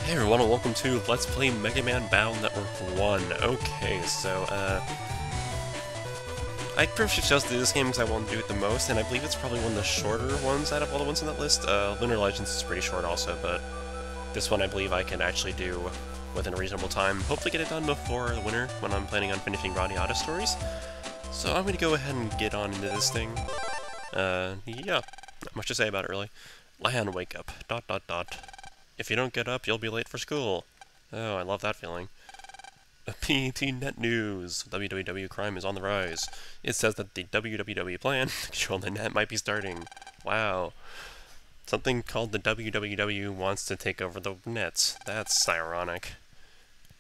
Hey everyone, and welcome to Let's Play Mega Man Battle Network 1. Okay, so, I pretty much chose to do this game because I want to do it the most, and I believe it's probably one of the shorter ones out of all the ones on that list. Lunar Legends is pretty short also, but this one I believe I can actually do within a reasonable time. Hopefully get it done before the winter, when I'm planning on finishing Roddy Auto Stories. So I'm going to go ahead and get on into this thing. Yeah, not much to say about it really. Lan, wake up. ... If you don't get up, you'll be late for school. Oh, I love that feeling. PET Net News. WWW crime is on the rise. It says that the WWW plan to control the net might be starting. Wow. Something called the WWW wants to take over the nets. That's ironic.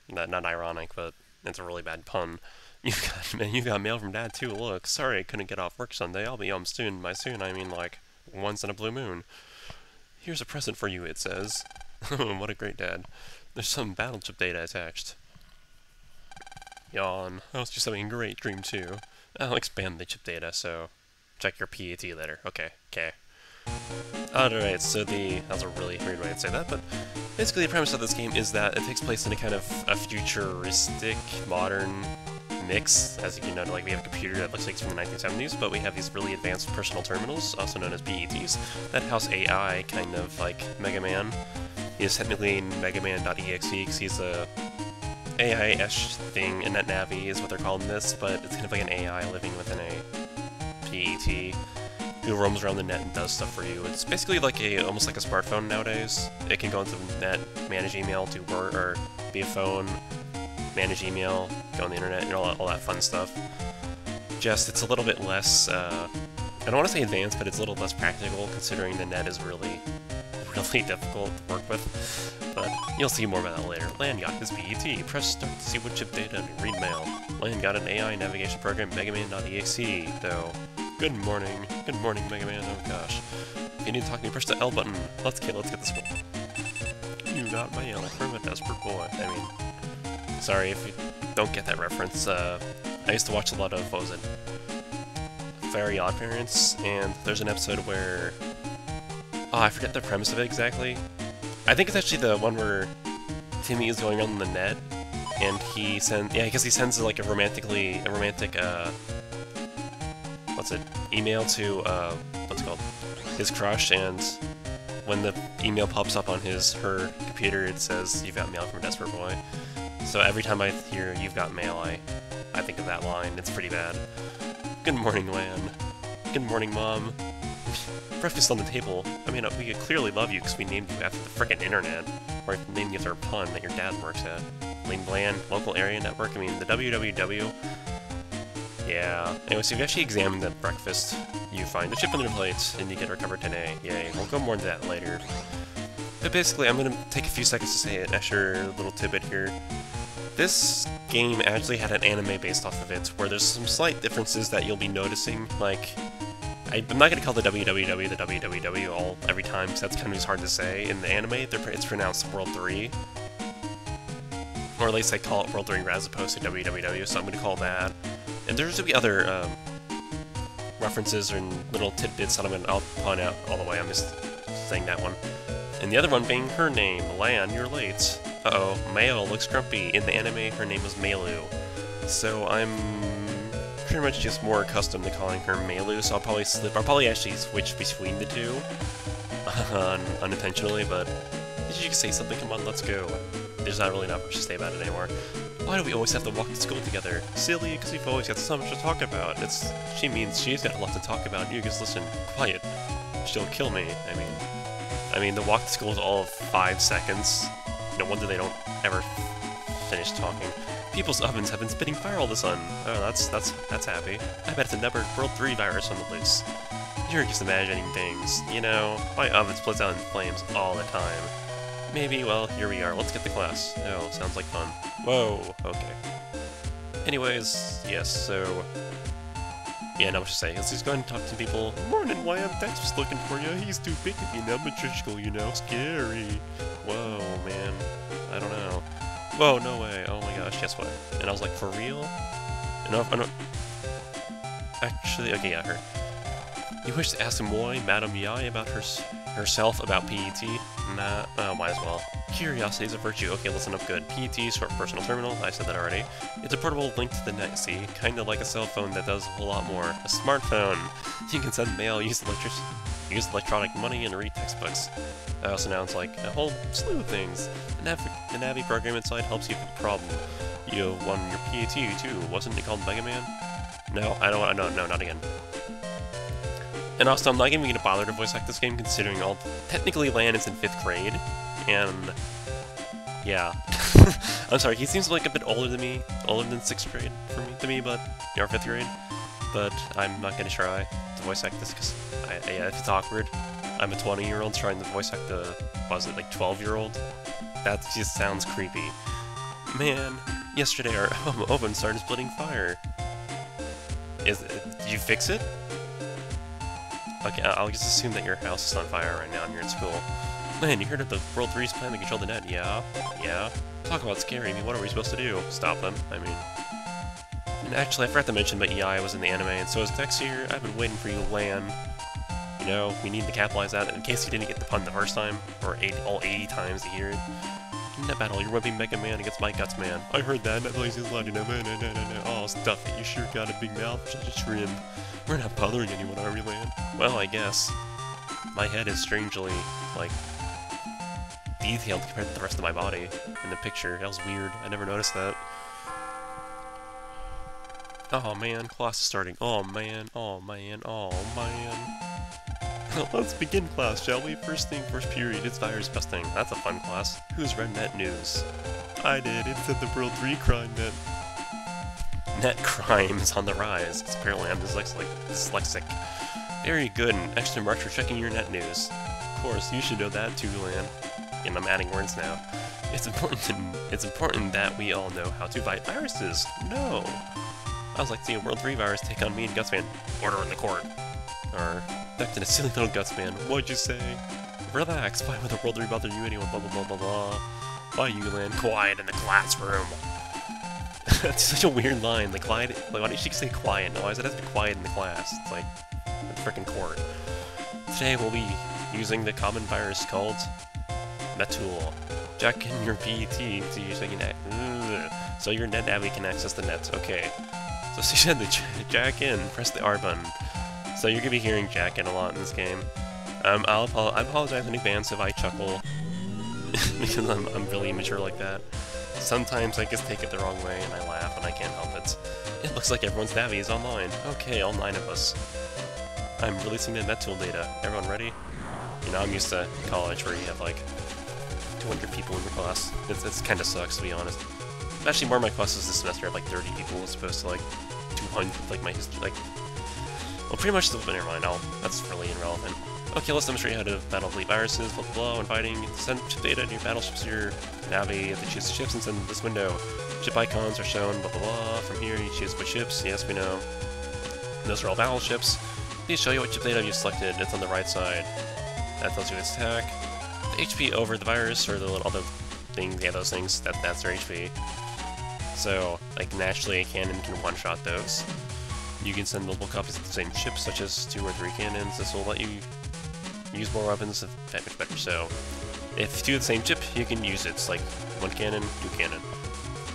Not ironic, but it's a really bad pun. You got mail from Dad too. Look, sorry I couldn't get off work Sunday. I'll be home soon. By soon, I mean like once in a blue moon. Here's a present for you, it says. What a great dad. There's some battle chip data attached. Yawn. I was just having a great dream too. I'll expand the chip data, so check your PAT later. Okay. Alright, so that's a really weird way to say that, but basically the premise of this game is that it takes place in a kind of a futuristic, modern mix. As you know, like we have a computer that looks like it's from the 1970s, but we have these really advanced personal terminals, also known as PETs, that house AI, kind of like Mega Man. He is technically MegaMan.exe, because he's a AI-ish thing, and NetNavi is what they're calling this, but it's kind of like an AI living within a PET who roams around the net and does stuff for you. It's basically like almost like a smartphone nowadays. It can go into the net, manage email, do work, or be a phone, manage email, go on the internet, and all that fun stuff. Just, it's a little bit less, I don't want to say advanced, but it's a little less practical, considering the net is really difficult to work with, but you'll see more about that later. Lan got his PET. Press start to see what chip data and read mail. Lan got an AI navigation program, MegaMan.exe, though. Good morning, Mega Man. Oh gosh. If you need to talk to me, press the L button. Let's get this one. You got mail from a desperate boy. I mean, sorry if you don't get that reference. I used to watch a lot of, what was it? Very Odd Parents, and there's an episode where oh, I forget the premise of it exactly. I think it's actually the one where Timmy is going around the net, and he sends like a romantic, email to, what's it called? His crush, and when the email pops up on her computer, it says, "You've got mail from a desperate boy." So every time I hear "You've got mail," I think of that line. It's pretty bad. Good morning, Lan. Good morning, Mom. Breakfast on the table. I mean, we clearly love you because we named you after the frickin' internet. Or named you after a pun that your dad works at. Lane Bland, local area network. I mean, the WWW. Yeah. Anyway, so if you actually examine the breakfast, you find a chip on your plate, and you get recovered today. Yay. We'll go more into that later. But basically, I'm going to take a few seconds to say an extra little tidbit here. This game actually had an anime based off of it, where there's some slight differences that you'll be noticing, like I'm not going to call the WWW the WWW every time, because that's kind of just hard to say. In the anime, it's pronounced World 3. Or at least I call it World 3 as opposed to WWW, so I'm going to call that. And there's going to be other references and little tidbits that I'll point out all the way. I'm just saying that one. And the other one being her name, Lan, you're late. Uh-oh, Mayo looks grumpy. In the anime, her name was Meilu. So I'm pretty much just more accustomed to calling her Meilu, so I'll probably actually switch between the two, unintentionally, but did you say something? Come on, let's go. There's not really much to say about it anymore. Why do we always have to walk to school together? Silly, because we've always got so much to talk about. She means she's got a lot to talk about, and you just listen, quiet. She'll kill me, I mean, the walk to school is all of 5 seconds. No wonder they don't ever finish talking. People's ovens have been spitting fire all of a sudden. Oh, that's happy. I bet it's a numbered World 3 virus on the loose. You're just imagining things. You know, my oven splits out in flames all the time. Maybe, well, here we are. Let's get to class. Oh, sounds like fun. Whoa, okay. Anyways, yes, so yeah, not much to say. Let's just go ahead and talk to people. Morning, Lamb. Thanks for looking for you. He's too big to be in elementary school, you know. Scary. Whoa, man. I don't know. Whoa, no way. Oh my gosh, guess what? And I was like, for real? And I don't... Actually, okay, yeah, her. You wish to ask Moy, Madame Yai, about herself about PET? Nah, oh, might as well. Curiosity is a virtue. Okay, listen up good. PET, short personal terminal, I said that already. It's a portable link to the net, see? Kinda like a cell phone that does a whole lot more. A smartphone! You can send mail, use electronic money, and read textbooks. I also announced like a whole slew of things. The Navi program inside helps you with the problem. You won your PAT too, wasn't it called MegaMan? No, I don't. No, not again. And also, I'm not even gonna bother to voice act this game, considering technically Lan is in 5th grade, and yeah. I'm sorry, he seems like a bit older than me, older than 6th grade to me, but or 5th grade. But I'm not gonna try to voice act this because yeah, it's awkward. I'm a 20-year-old trying to voice act a, what was it, like 12-year-old? That just sounds creepy. Man, yesterday our oven started splitting fire. Did you fix it? Okay, I'll just assume that your house is on fire right now and you're in school. Man, you heard of the World 3's plan to control the net? Yeah? Yeah? Talk about scary. I mean, what are we supposed to do? Stop them? I mean... And actually, I forgot to mention, but EI was in the anime, and so is Dex here. I've been waiting for you, Lan. You know, we need to capitalize that in case you didn't get the pun the first time, or all 80 times to hear it. In that battle, you're whipping Mega Man against my Guts Man. I heard that, that noise is loud, you know, no. Oh, stuff it, you sure got a big mouth, such a trim. We're not bothering anyone, are we, Lan? Well, I guess. My head is strangely, like, detailed compared to the rest of my body in the picture. That was weird, I never noticed that. Oh man, class is starting. Oh man, oh man, oh man. Let's begin class, shall we? First thing, first period, it's virus busting. That's a fun class. Who's read net news? I did. It said the World 3 crime net. Net crime is on the rise. Apparently I'm dyslexic. Very good, and extra marks for checking your net news. Of course, you should know that too, Lan. And I'm adding words now. It's important that we all know how to fight viruses. No! I was like seeing a World 3 virus take on me and Gutsman. Order in the court. Or, back to the silly little Gutsman. What'd you say? Relax, why would the World 3 bother you anyway? Blah blah blah blah blah. Why you, Lan? Quiet in the classroom. That's such a weird line. Like, why did she say quiet? No, why does it have to be quiet in the class? It's like the frickin' court. Today we'll be using the common virus called Metul. Jack in your PET so your net navi can access the net. Okay. So she said the jack in, press the R button. So you're gonna be hearing jack in a lot in this game. I apologize in advance if I chuckle because I'm really immature like that. Sometimes I just take it the wrong way and I laugh and I can't help it. It looks like everyone's navi is online. Okay, all 9 of us. I'm releasing the Metul data. Everyone ready? You know, I'm used to college where you have like 200 people in your class. It kind of sucks, to be honest. Actually, more of my classes this semester have like 30 people as opposed to like 200, like my history, like... Well, pretty much, never mind, that's really irrelevant. Okay, let's demonstrate how to battle fleet viruses, blah blah blah, and fighting. Send chip data to your battleships to your navi, to choose the ships and send this window. Ship icons are shown, blah blah blah. From here, you choose which ships, yes, we know. And those are all battleships. Please show you what chip data you selected, it's on the right side. That tells you its attack. The HP over the virus, or the little other thing, yeah, those things, that's their HP. So, like, naturally a cannon can one-shot those. You can send multiple copies of the same ship, such as 2 or 3 cannons. This will let you use more weapons that much better. So, if 2 of the same chip, you can use it. It's like 1 cannon, 2 cannon.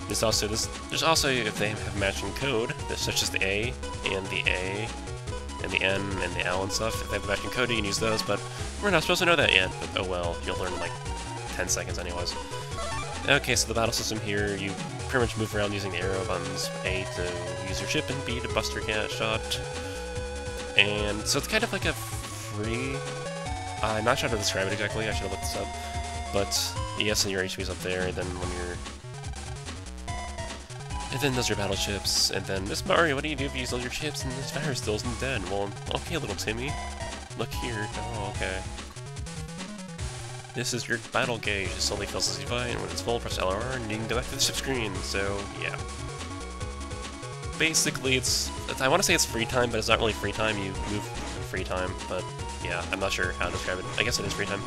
There's also, if they have matching code, such as the A, and the N, and the L and stuff, if they have matching code, you can use those, but we're not supposed to know that yet. But oh well, you'll learn in like 10 seconds anyways. Okay, so the battle system here, you pretty much move around using the arrow buttons. A to use your ship, and B to bust your shot. And so it's kind of like a free... I'm not sure how to describe it exactly, I should have looked this up. But yes, and your HP's up there, and then when you're... And then those are your battleships, and then Miss Mario, what do you do if you use all your chips and this virus still isn't dead? Well, okay, little Timmy. Look here. Oh, okay. This is your battle gauge. It slowly fills as you fight, and when it's full, press LR, and you can go back to the ship screen. So, yeah. Basically, I want to say it's free time, but it's not really free time. You move in free time, but yeah, I'm not sure how to describe it. I guess it is free time.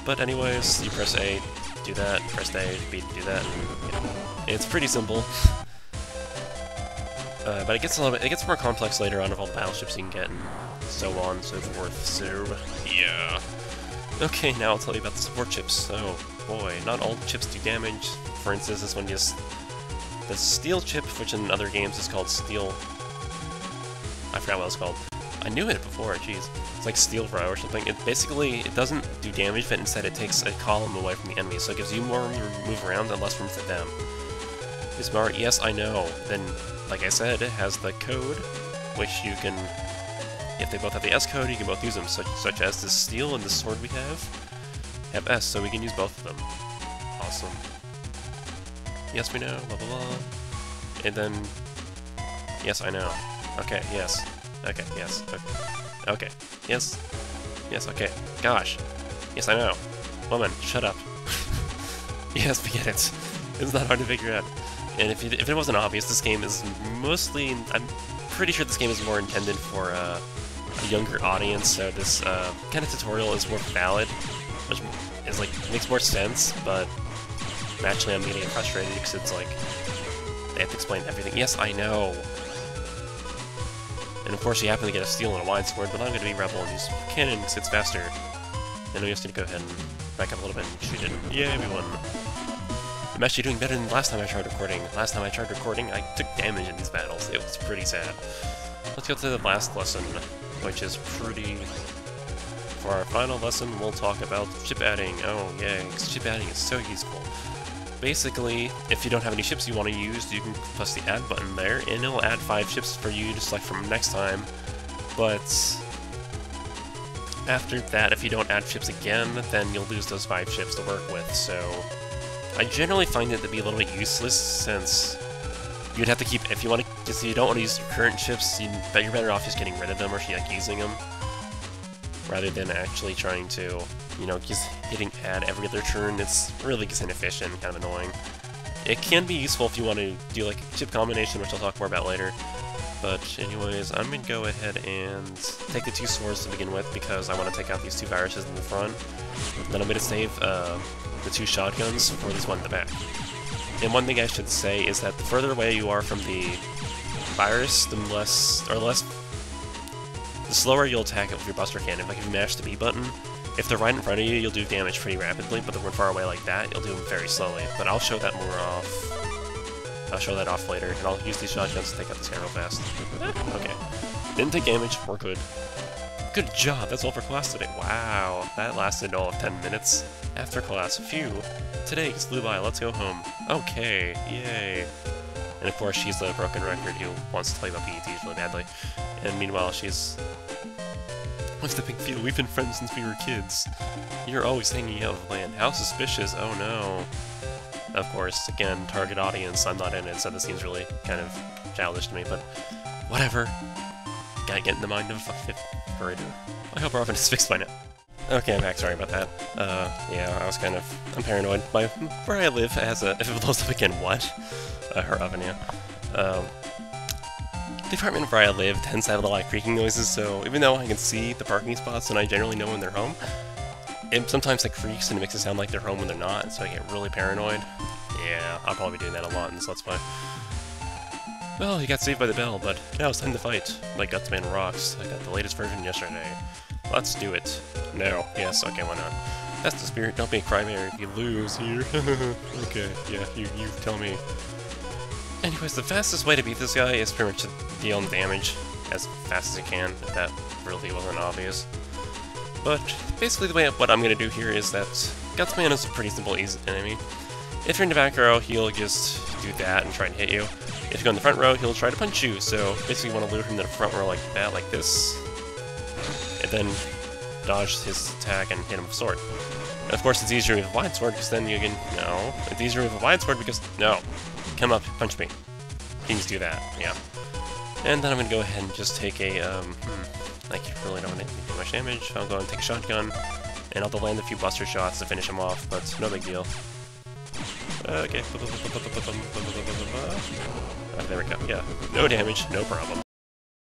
But anyways, you press A, do that, press A, B, do that, and, yeah. It's pretty simple. But it gets more complex later on of all the battleships you can get, and so on and so forth. So, yeah. Okay, now I'll tell you about the support chips. Oh boy, not all chips do damage. For instance, this one just... The steel chip, which in other games is called steel... I forgot what it's called. I knew it before, jeez. It's like steel row or something. It basically, it doesn't do damage, but instead it takes a column away from the enemy, so it gives you more room to move around and less room for them. Is smart? Yes, I know. Then, like I said, it has the code, which you can... If they both have the S code, you can both use them, such as the steel and the sword we have S, so we can use both of them. Awesome. Yes, we know, blah blah blah. And then... Yes, I know. Okay, yes. Okay, yes, okay. Okay, yes. Yes, okay. Gosh. Yes, I know. Woman, shut up. Yes, we get it. It's not hard to figure out. And if it wasn't obvious, this game is mostly... I'm pretty sure this game is more intended for a younger audience, so this kind of tutorial is more valid, which is like makes more sense, but naturally I'm getting frustrated because it's like they have to explain everything. Yes, I know. And of course you happen to get a steel and a wide sword, but I'm going to be rebel and use cannon because it's faster. And we just need to go ahead and back up a little bit and shoot it. Yay, we won. I'm actually doing better than last time I tried recording. Last time I tried recording, I took damage in these battles. It was pretty sad. Let's go to the last lesson, which is pretty... For our final lesson, we'll talk about chip adding. Oh, yay, because chip adding is so useful. Basically, if you don't have any chips you want to use, you can press the add button there, and it'll add 5 chips for you to select from next time. But after that, if you don't add chips again, then you'll lose those 5 chips to work with, so... I generally find it to be a little bit useless, since you'd have to keep, if you don't want to use your current chips, you're better off just getting rid of them or like using them, rather than actually trying to, you know, just hitting add every other turn. It's really just inefficient, kind of annoying. It can be useful if you want to do like a chip combination, which I'll talk more about later. But anyways, I'm going to go ahead and take the 2 swords to begin with, because I want to take out these 2 viruses in the front. Then I'm going to save the 2 shotguns for this one in the back. And one thing I should say is that the further away you are from the virus, the slower you'll attack it with your Buster Cannon. Like if you mash the B button, if they're right in front of you, you'll do damage pretty rapidly, but if they're far away like that, you'll do them very slowly. But I'll show that more off. I'll show that off later, and I'll use these shotguns to take out this guy real fast. Okay. Didn't take damage, we're good. Good job, that's all for class today. Wow, that lasted all of 10 minutes. After class, phew. Today just flew by, let's go home. Okay, yay. And of course, she's the broken record who wants to tell you about PETs really badly. And meanwhile, she's... What's the big deal? We've been friends since we were kids. You're always hanging out with Land. How suspicious, oh no. Of course, again, target audience, I'm not in it, so this seems really kind of childish to me, but whatever. Gotta get in the mind of a 5th grader. I hope our oven is fixed by now. Okay, I'm back, sorry about that. Yeah, I'm paranoid. Where I live has if it blows up again, what? Her oven, yeah. The apartment where I live tends to have a lot of creaking noises, so even though I can see the parking spots and I generally know when they're home, it sometimes like creaks and it makes it sound like they're home when they're not, so I get really paranoid. Yeah, I'll probably be doing that a lot in this Let's Play. Well, he got saved by the bell, but now it's time to fight. My Gutsman rocks. I got the latest version yesterday. Let's do it. No. Yes, okay, why not? That's the spirit. Don't be a crybaby if you lose here. Okay, yeah, you tell me. Anyways, the fastest way to beat this guy is pretty much to deal him damage as fast as you can, if that really wasn't obvious. But basically what I'm going to do here is that Gutsman is a pretty simple, easy enemy. If you're in the back row, he'll just do that and try and hit you. If you go in the front row, he'll try to punch you, so basically you want to lure him to the front row like that, like this. And then dodge his attack and hit him with a sword. And of course it's easier with a wide sword, because then you can... No. It's easier with a wide sword because... No. Come up, punch me. You can just do that, yeah. And then I'm going to go ahead and just take a, like, really don't want to do much damage. I'll go and take a shotgun, and I'll land a few buster shots to finish him off, but no big deal. Okay. There we go, yeah. No damage, no problem.